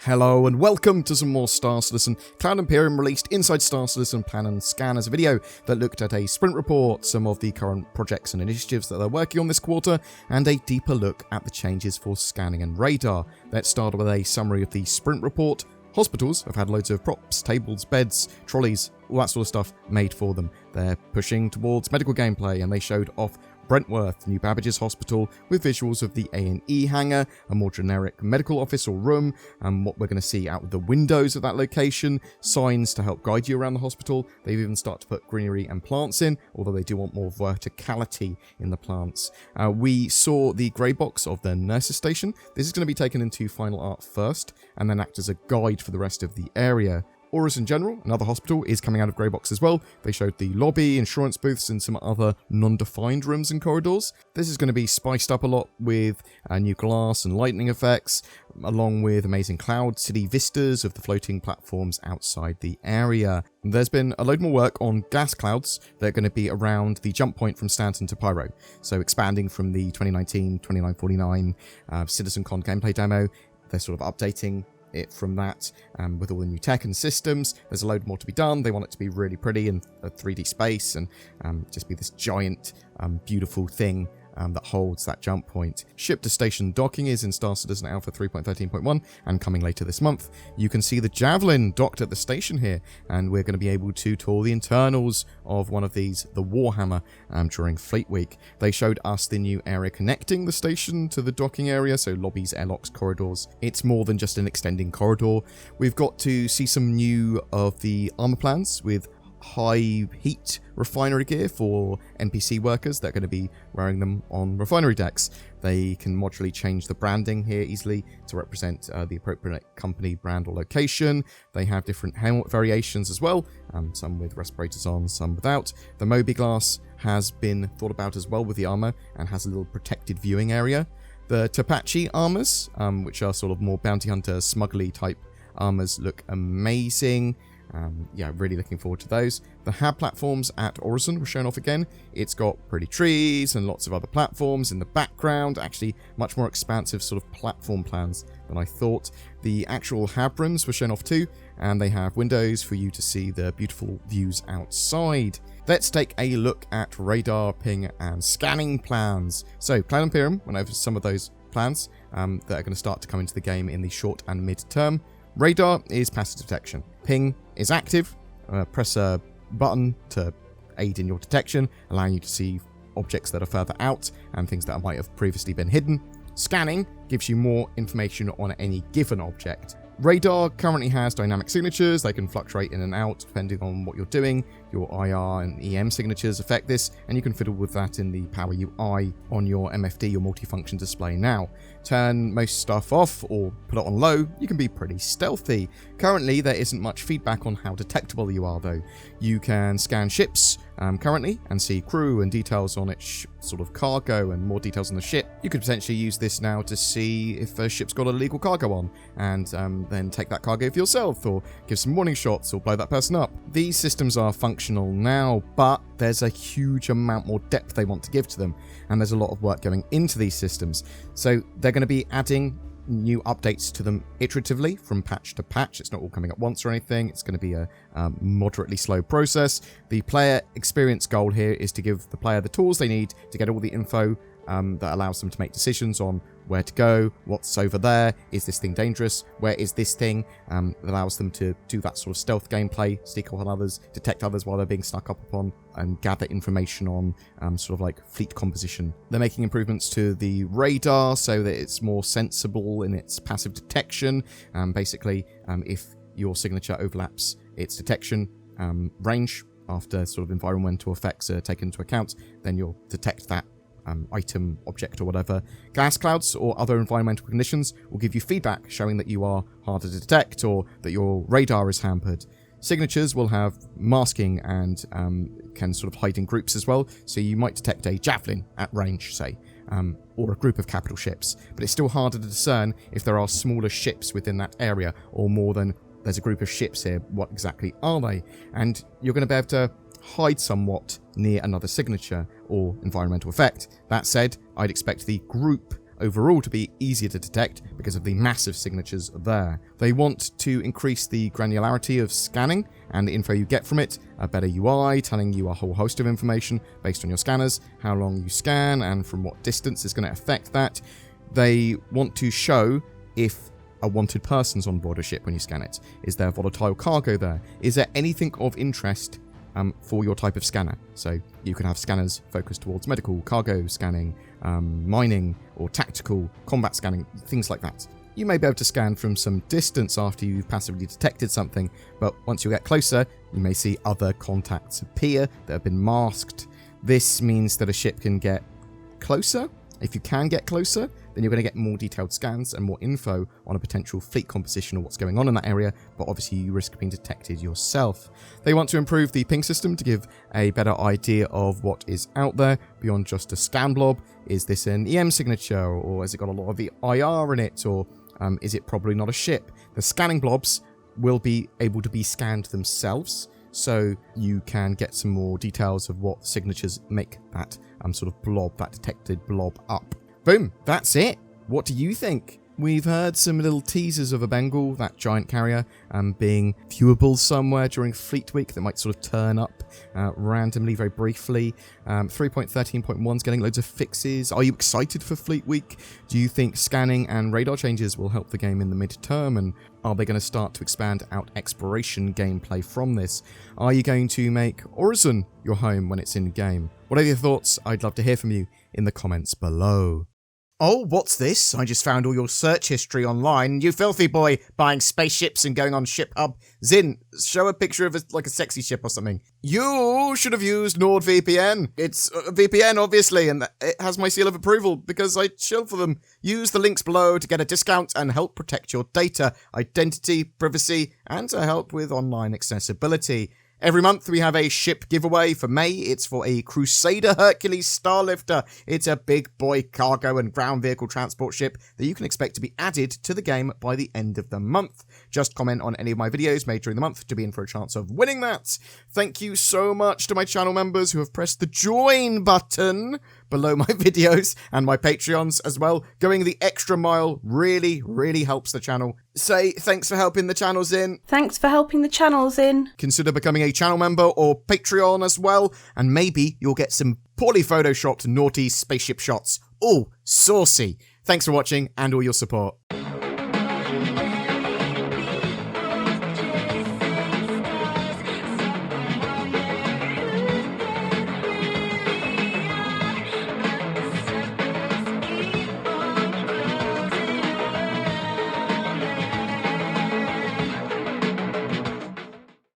Hello and welcome to some more Star Citizen. Cloud Imperium released Inside Star Citizen Plan and Scan as a video that looked at a sprint report, some of the current projects and initiatives that they're working on this quarter, and a deeper look at the changes for scanning and radar. Let's start with a summary of the sprint report. Hospitals have had loads of props, tables, beds, trolleys, all that sort of stuff made for them. They're pushing towards medical gameplay, and they showed off Brentworth, New Babbage's hospital, with visuals of the A&E hangar, a more generic medical office or room, and what we're going to see out of the windows of that location, signs to help guide you around the hospital. They've even started to put greenery and plants in, although they do want more verticality in the plants. We saw the grey box of the nurses station. This is going to be taken into final art first, and then act as a guide for the rest of the area. Orison General, another hospital, is coming out of grey box as well. They showed the lobby, insurance booths, and some other non-defined rooms and corridors. This is going to be spiced up a lot with new glass and lightning effects, along with amazing cloud city vistas of the floating platforms outside the area. There's been a load more work on gas clouds that are going to be around the jump point from Stanton to Pyro. So expanding from the 2019-2949 CitizenCon gameplay demo, they're sort of updating it from that with all the new tech and systems. There's a load more to be done. They want it to be really pretty in a 3D space and just be this giant beautiful thing that holds that jump point. Ship to station docking is in Star Citizen Alpha 3.13.1 and coming later this month. You can see the Javelin docked at the station here, and we're going to be able to tour the internals of one of these, the Warhammer, during Fleet Week. They showed us the new area connecting the station to the docking area, so lobbies, airlocks, corridors. It's more than just an extending corridor. We've got to see some new of the armor plans with high heat refinery gear for NPC workers that are going to be wearing them on refinery decks. They can modularly change the branding here easily to represent the appropriate company, brand, or location. They have different helmet variations as well, some with respirators on, some without. The Moby glass has been thought about as well with the armor and has a little protected viewing area. The Tapachi armors, which are sort of more bounty hunter, smuggly type armors, look amazing. Yeah, really looking forward to those. The HAB platforms at Orison were shown off again. It's got pretty trees and lots of other platforms in the background. Actually, much more expansive sort of platform plans than I thought. The actual HAB rooms were shown off too, and they have windows for you to see the beautiful views outside. Let's take a look at radar, ping, and scanning plans. So, Cloud Imperium went over some of those plans that are going to start to come into the game in the short and mid-term. Radar is passive detection. Ping is active. Press a button to aid in your detection, allowing you to see objects that are further out and things that might have previously been hidden. Scanning gives you more information on any given object. Radar currently has dynamic signatures. They can fluctuate in and out depending on what you're doing. Your IR and EM signatures affect this, and you can fiddle with that in the Power UI on your MFD, your multifunction display now. Turn most stuff off or put it on low, you can be pretty stealthy. Currently, there isn't much feedback on how detectable you are though. You can scan ships currently and see crew and details on its sort of cargo and more details on the ship. You could potentially use this now to see if a ship's got illegal cargo on and then take that cargo for yourself, or give some warning shots, or blow that person up. These systems are functional now, but there's a huge amount more depth they want to give to them, and there's a lot of work going into these systems. So they're going to be adding new updates to them iteratively from patch to patch. It's not all coming at once or anything. It's going to be a moderately slow process. The player experience goal here is to give the player the tools they need to get all the info that allows them to make decisions on where to go, what's over there, is this thing dangerous, where is this thing, that allows them to do that sort of stealth gameplay, sneak up on others, detect others while they're being snuck up upon, and gather information on sort of like fleet composition. They're making improvements to the radar so that it's more sensible in its passive detection. Basically, if your signature overlaps its detection range after sort of environmental effects are taken into account, then you'll detect that item, object, or whatever. Gas clouds or other environmental conditions will give you feedback showing that you are harder to detect or that your radar is hampered. Signatures will have masking and can sort of hide in groups as well, so you might detect a javelin at range, say, or a group of capital ships, but it's still harder to discern if there are smaller ships within that area or more than there's a group of ships here. What exactly are they? And you're going to be able to hide somewhat near another signature or environmental effect. That said, I'd expect the group overall to be easier to detect because of the massive signatures there. They want to increase the granularity of scanning and the info you get from it, a better UI telling you a whole host of information based on your scanners, how long you scan and from what distance is going to affect that. They want to show if a wanted person's on board a ship when you scan it. Is there volatile cargo there? Is there anything of interest for your type of scanner? So you can have scanners focused towards medical, cargo scanning, mining, or tactical combat scanning, things like that. You may be able to scan from some distance after you've passively detected something, but once you get closer, you may see other contacts appear that have been masked. This means that a ship can get closer. If you can get closer, then you're going to get more detailed scans and more info on a potential fleet composition or what's going on in that area, but obviously you risk being detected yourself. They want to improve the ping system to give a better idea of what is out there beyond just a scan blob. Is this an EM signature, or has it got a lot of the IR in it, or is it probably not a ship? The scanning blobs will be able to be scanned themselves, so you can get some more details of what signatures make that sort of blob, that detected blob up. Boom, that's it. What do you think? We've heard some little teasers of a Bengal, that giant carrier, being viewable somewhere during Fleet Week that might sort of turn up randomly, very briefly. 3.13.1 is getting loads of fixes. Are you excited for Fleet Week? Do you think scanning and radar changes will help the game in the midterm? And are they going to start to expand out exploration gameplay from this? Are you going to make Horizon your home when it's in game? What are your thoughts? I'd love to hear from you in the comments below. Oh, what's this? I just found all your search history online. You filthy boy, buying spaceships and going on Ship Hub. Zin, show a picture of a sexy ship or something. You should have used NordVPN. It's a VPN, obviously, and it has my seal of approval because I shill for them. Use the links below to get a discount and help protect your data, identity, privacy, and to help with online accessibility. Every month we have a ship giveaway. For May, it's for a Crusader Hercules Starlifter. It's a big boy cargo and ground vehicle transport ship that you can expect to be added to the game by the end of the month. Just comment on any of my videos made during the month to be in for a chance of winning that. Thank you so much to my channel members who have pressed the join button below my videos and my Patreons as well. Going the extra mile really, really helps the channel. Say thanks for helping the channel, Zin. Thanks for helping the channel, Zin. Consider becoming a channel member or Patreon as well, and maybe you'll get some poorly photoshopped naughty spaceship shots. Oh, saucy. Thanks for watching and all your support.